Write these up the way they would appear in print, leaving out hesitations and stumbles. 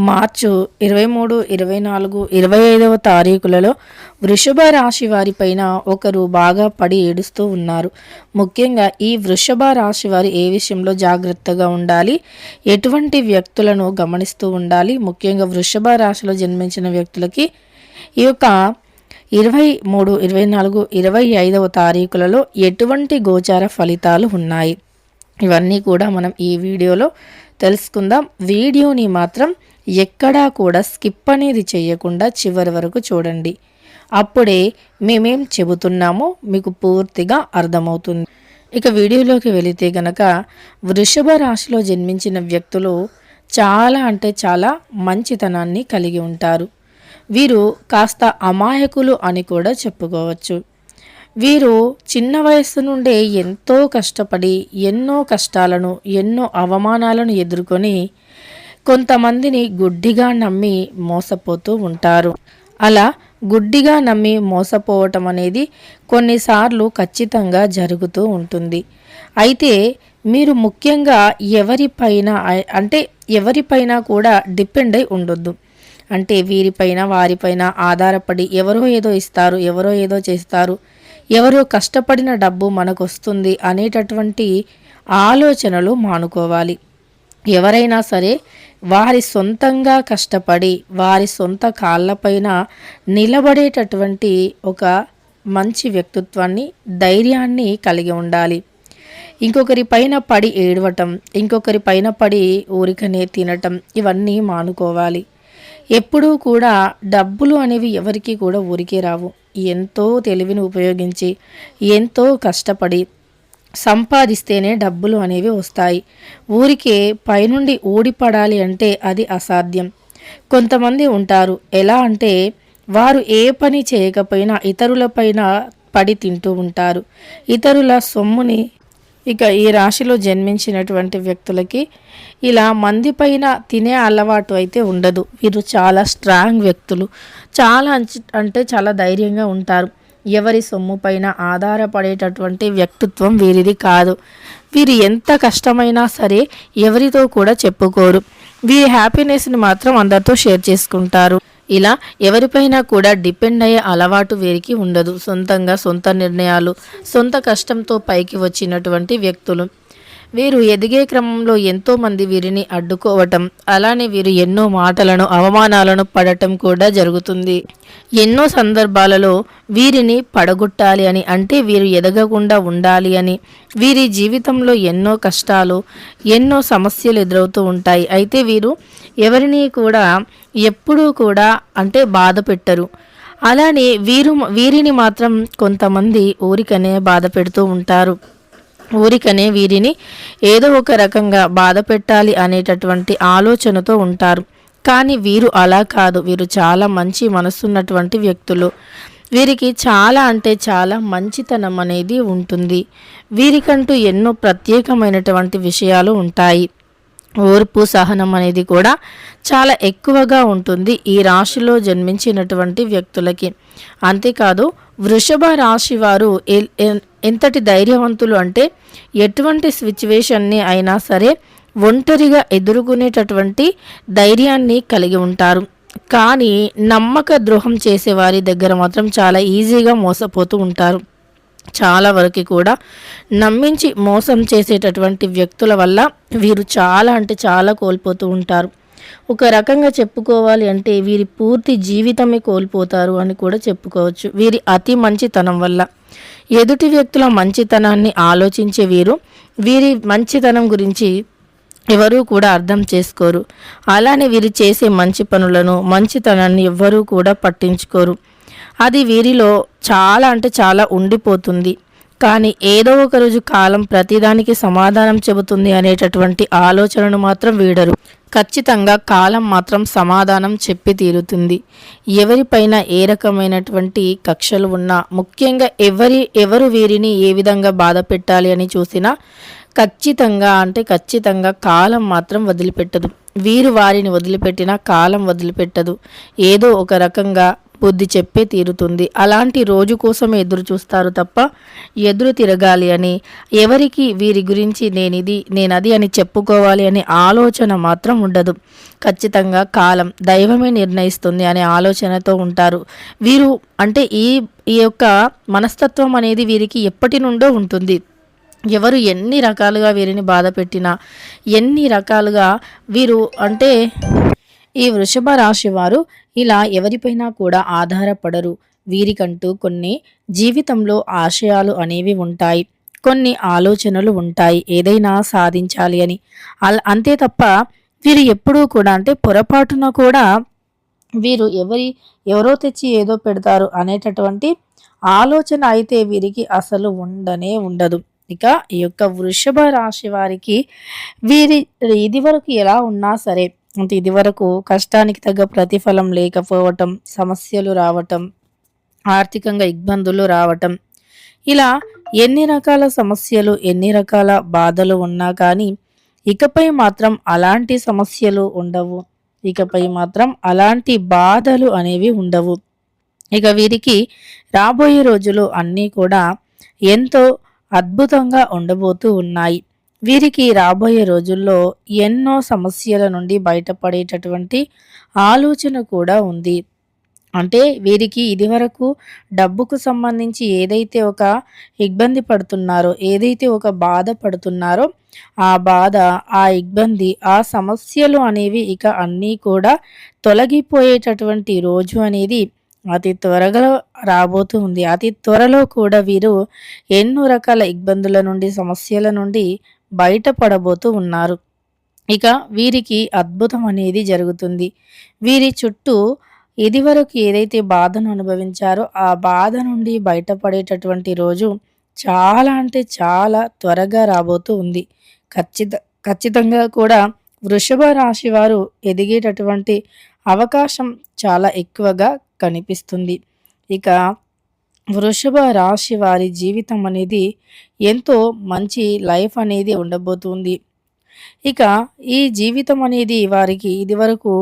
మార్చు 23, 24, 25వ తారీఖులలో వృషభ రాశి వారిపైన ఒకరు బాగా పడి ఏడుస్తూ ఉన్నారు. ముఖ్యంగా ఈ వృషభ రాశి వారు ఏ విషయంలో జాగ్రత్తగా ఉండాలి, ఎటువంటి వ్యక్తులను గమనిస్తూ ఉండాలి, ముఖ్యంగా వృషభ రాశిలో జన్మించిన వ్యక్తులకి ఈ యొక్క 23, 24, 25వ తారీఖులలో ఎటువంటి గోచార ఫలితాలు ఉన్నాయి, ఇవన్నీ కూడా మనం ఈ వీడియోలో తెలుసుకుందాం. వీడియోని మాత్రం ఎక్కడా కూడా స్కిప్ అనేది చేయకుండా చివరి వరకు చూడండి. అప్పుడే మేమేం చెబుతున్నామో మీకు పూర్తిగా అర్థమవుతుంది. ఇక వీడియోలోకి వెళితే గనక వృషభ రాశిలో జన్మించిన వ్యక్తులు చాలా అంటే చాలా మంచితనాన్ని కలిగి ఉంటారు. వీరు కాస్త అమాయకులు అని కూడా చెప్పుకోవచ్చు. వీరు చిన్న వయస్సు నుండే ఎంతో కష్టపడి ఎన్నో కష్టాలను ఎన్నో అవమానాలను ఎదుర్కొని కొంతమందిని గుడ్డిగా నమ్మి మోసపోతూ ఉంటారు. అలా గుడ్డిగా నమ్మి మోసపోవటం అనేది కొన్నిసార్లు ఖచ్చితంగా జరుగుతూ ఉంటుంది. అయితే మీరు ముఖ్యంగా ఎవరిపైన కూడా డిపెండ్ అయి ఉండొద్దు. అంటే వీరిపైన వారిపైన ఆధారపడి ఎవరో ఏదో ఇస్తారు, ఎవరో ఏదో చేస్తారు, ఎవరో కష్టపడిన డబ్బు మనకు వస్తుంది అనేటటువంటి ఆలోచనలు మానుకోవాలి. ఎవరైనా సరే వారి సొంతంగా కష్టపడి వారి సొంత కాళ్ళపైన నిలబడేటటువంటి ఒక మంచి వ్యక్తిత్వాన్ని, ధైర్యాన్ని కలిగి ఉండాలి. ఇంకొకరి పైన పడి ఏడవటం, ఇంకొకరి పైన పడి ఊరికనే తినటం, ఇవన్నీ మానుకోవాలి. ఎప్పుడూ కూడా డబ్బులు అనేవి ఎవరికి కూడా ఊరికే రావు. ఎంతో తెలివిని ఉపయోగించి ఎంతో కష్టపడి సంపాదిస్తేనే డబ్బులు అనేవి వస్తాయి. ఊరికే పైనుండి ఊడిపడాలి అంటే అది అసాధ్యం. కొంతమంది ఉంటారు, ఎలా అంటే వారు ఏ పని చేయకపోయినా ఇతరులపైన పడి తింటూ ఉంటారు, ఇతరుల సొమ్ముని. ఇక ఈ రాశిలో జన్మించినటువంటి వ్యక్తులకి ఇలా మంది పైన తినే అలవాటు అయితే ఉండదు. వీరు చాలా స్ట్రాంగ్ వ్యక్తులు, చాలా అంటే చాలా ధైర్యంగా ఉంటారు. ఎవరి సొమ్ము పైన ఆధారపడేటటువంటి వ్యక్తిత్వం వీరిది కాదు. వీరు ఎంత కష్టమైనా సరే ఎవరితో కూడా చెప్పుకోరు. వీరి హ్యాపీనెస్ని మాత్రం అందరితో షేర్ చేసుకుంటారు. ఇలా ఎవరిపైన కూడా డిపెండ్ అయ్యే అలవాటు వీరికి ఉండదు. సొంతంగా సొంత నిర్ణయాలు, సొంత కష్టంతో పైకి వచ్చినటువంటి వ్యక్తులు. వీరు ఎదిగే క్రమంలో ఎంతోమంది వీరిని అడ్డుకోవటం, అలానే వీరు ఎన్నో మాటలను అవమానాలను పడటం కూడా జరుగుతుంది. ఎన్నో సందర్భాలలో వీరిని పడగొట్టాలి అని, అంటే వీరు ఎదగకుండా ఉండాలి అని వీరి జీవితంలో ఎన్నో కష్టాలు, ఎన్నో సమస్యలు ఎదురవుతూ ఉంటాయి. అయితే వీరు ఎవరిని కూడా ఎప్పుడూ కూడా అంటే బాధ పెట్టరు. అలానే వీరిని మాత్రం కొంతమంది ఊరికనే బాధ పెడుతూ ఉంటారు. ఊరికనే వీరిని ఏదో ఒక రకంగా బాధ పెట్టాలి అనేటటువంటి ఆలోచనతో ఉంటారు. కానీ వీరు అలా కాదు. వీరు చాలా మంచి మనసున్నటువంటి వ్యక్తులు. వీరికి చాలా అంటే చాలా మంచితనం అనేది ఉంటుంది. వీరికంటూ ఎన్నో ప్రత్యేకమైనటువంటి విషయాలు ఉంటాయి. ఓర్పు, సహనం అనేది కూడా చాలా ఎక్కువగా ఉంటుంది ఈ రాశిలో జన్మించినటువంటి వ్యక్తులకి. అంతేకాదు వృషభ రాశి వారు ఎంతటి ధైర్యవంతులు అంటే ఎటువంటి సిచ్యువేషన్ని అయినా సరే ఒంటరిగా ఎదుర్కొనేటటువంటి ధైర్యాన్ని కలిగి ఉంటారు. కానీ నమ్మక ద్రోహం చేసే వారి దగ్గర మాత్రం చాలా ఈజీగా మోసపోతూ ఉంటారు. చాలా వరకు కూడా నమ్మించి మోసం చేసేటటువంటి వ్యక్తుల వల్ల వీరు చాలా అంటే చాలా కోల్పోతూ ఉంటారు. ఒక రకంగా చెప్పుకోవాలి అంటే వీరి పూర్తి జీవితమే కోల్పోతారు అని కూడా చెప్పుకోవచ్చు. వీరి అతి మంచితనం వల్ల ఎదుటి వ్యక్తుల మంచితనాన్ని ఆలోచించే వీరి మంచితనం గురించి ఎవరూ కూడా అర్థం చేసుకోరు. అలానే వీరు చేసే మంచి పనులను, మంచితనాన్ని ఎవ్వరూ కూడా పట్టించుకోరు. అది వీరిలో చాలా అంటే చాలా ఉండిపోతుంది. కానీ ఏదో ఒక రోజు కాలం ప్రతిదానికి సమాధానం చెబుతుంది అనేటటువంటి ఆలోచనను మాత్రం వీడరు. ఖచ్చితంగా కాలం మాత్రం సమాధానం చెప్పి తీరుతుంది. ఎవరిపైన ఏ రకమైనటువంటి కక్షలు ఉన్నా, ముఖ్యంగా ఎవరు వీరిని ఏ విధంగా బాధ పెట్టాలి అని చూసినా ఖచ్చితంగా కాలం మాత్రం వదిలిపెట్టదు. వీరు వారిని వదిలిపెట్టినా కాలం వదిలిపెట్టదు. ఏదో ఒక రకంగా బుద్ధి చెప్పే తీరుతుంది. అలాంటి రోజు కోసమే ఎదురు చూస్తారు తప్ప ఎదురు తిరగాలి అని, ఎవరికి వీరి గురించి నేనది అని చెప్పుకోవాలి అనే ఆలోచన మాత్రం ఉండదు. ఖచ్చితంగా కాలం దైవమే నిర్ణయిస్తుంది అనే ఆలోచనతో ఉంటారు వీరు. అంటే ఈ ఈ యొక్క మనస్తత్వం అనేది వీరికి ఎప్పటి నుండో ఉంటుంది. ఎవరు ఎన్ని రకాలుగా వీరిని బాధ పెట్టినా, ఎన్ని రకాలుగా వీరు అంటే ఈ వృషభ రాశి వారు ఇలా ఎవరిపైనా కూడా ఆధారపడరు. వీరికంటూ కొన్ని జీవితంలో ఆశయాలు అనేవి ఉంటాయి. కొన్ని ఆలోచనలు ఉంటాయి ఏదైనా సాధించాలి అని. అంతే తప్ప వీరు ఎప్పుడూ కూడా అంటే పొరపాటున కూడా వీరు ఎవరో తెచ్చి ఏదో పెడతారు అనేటటువంటి ఆలోచన అయితే వీరికి అసలు ఉండనే ఉండదు. ఇక ఈ యొక్క వృషభ రాశి వారికి ఇదివరకు ఎలా ఉన్నా సరే, అంటే ఇదివరకు కష్టానికి తగ్గ ప్రతిఫలం లేకపోవటం, సమస్యలు రావటం, ఆర్థికంగా ఇబ్బందులు రావటం, ఇలా ఎన్ని రకాల సమస్యలు ఎన్ని రకాల బాధలు ఉన్నా కానీ ఇకపై మాత్రం అలాంటి సమస్యలు ఉండవు. ఇకపై మాత్రం అలాంటి బాధలు అనేవి ఉండవు. ఇక వీరికి రాబోయే రోజులు అన్నీ కూడా ఎంతో అద్భుతంగా ఉండబోతూ ఉన్నాయి. వీరికి రాబోయే రోజుల్లో ఎన్నో సమస్యల నుండి బయటపడేటటువంటి ఆలోచన కూడా ఉంది. అంటే వీరికి ఇదివరకు డబ్బుకు సంబంధించి ఏదైతే ఒక ఇబ్బంది పడుతున్నారో, ఏదైతే ఒక బాధ పడుతున్నారో, ఆ బాధ, ఆ ఇబ్బంది, ఆ సమస్యలు అనేవి ఇక అన్నీ కూడా తొలగిపోయేటటువంటి రోజు అనేది అతి త్వరగా రాబోతూ ఉంది. అతి త్వరలో కూడా వీరు ఎన్నో రకాల ఇబ్బందుల నుండి, సమస్యల నుండి బయటపడబోతూ ఉన్నారు. ఇక వీరికి అద్భుతం అనేది జరుగుతుంది. వీరి చుట్టూ ఇదివరకు ఏదైతే బాధను అనుభవించారో ఆ బాధ నుండి బయటపడేటటువంటి రోజు చాలా అంటే చాలా త్వరగా రాబోతూ ఉంది. ఖచ్చితంగా కూడా వృషభ రాశి వారు ఎదిగేటటువంటి అవకాశం చాలా ఎక్కువగా కనిపిస్తుంది. ఇక వృషభ రాశి వారి జీవితం అనేది ఎంతో మంచి లైఫ్ అనేది ఉండబోతుంది. ఇక ఈ జీవితం అనేది వారికి ఇదివరకు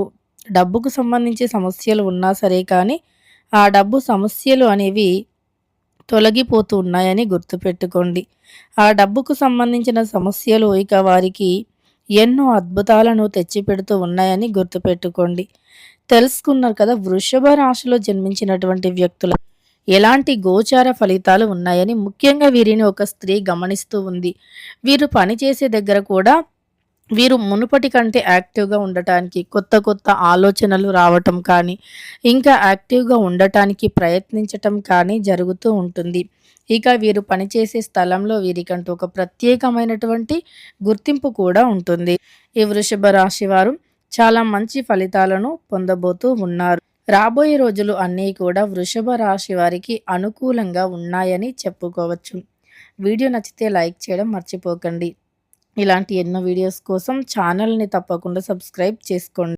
డబ్బుకు సంబంధించి సమస్యలు ఉన్నా సరే కానీ ఆ డబ్బు సమస్యలు అనేవి తొలగిపోతూ ఉన్నాయని గుర్తుపెట్టుకోండి. ఆ డబ్బుకు సంబంధించిన సమస్యలు ఇక వారికి ఎన్నో అద్భుతాలను తెచ్చిపెడుతూ ఉన్నాయని గుర్తుపెట్టుకోండి. తెలుసుకున్నారు కదా వృషభ రాశిలో జన్మించినటువంటి వ్యక్తుల ఎలాంటి గోచార ఫలితాలు ఉన్నాయని. ముఖ్యంగా వీరిని ఒక స్త్రీ గమనిస్తూ ఉంది. వీరు పనిచేసే దగ్గర కూడా వీరు మునుపటి కంటే యాక్టివ్గా ఉండటానికి, కొత్త కొత్త ఆలోచనలు రావటం కానీ, ఇంకా యాక్టివ్గా ఉండటానికి ప్రయత్నించటం కానీ జరుగుతూ ఉంటుంది. ఇక వీరు పనిచేసే స్థలంలో వీరికంటూ ఒక ప్రత్యేకమైనటువంటి గుర్తింపు కూడా ఉంటుంది. ఈ వృషభ రాశి వారు చాలా మంచి ఫలితాలను పొందబోతూ ఉన్నారు. రాబోయే రోజులు అన్నీ కూడా వృషభ రాశి వారికి అనుకూలంగా ఉన్నాయని చెప్పుకోవచ్చు. వీడియో నచ్చితే లైక్ చేయడం మర్చిపోకండి. ఇలాంటి ఎన్నో వీడియోస్ కోసం ఛానల్ని తప్పకుండా సబ్స్క్రైబ్ చేసుకోండి.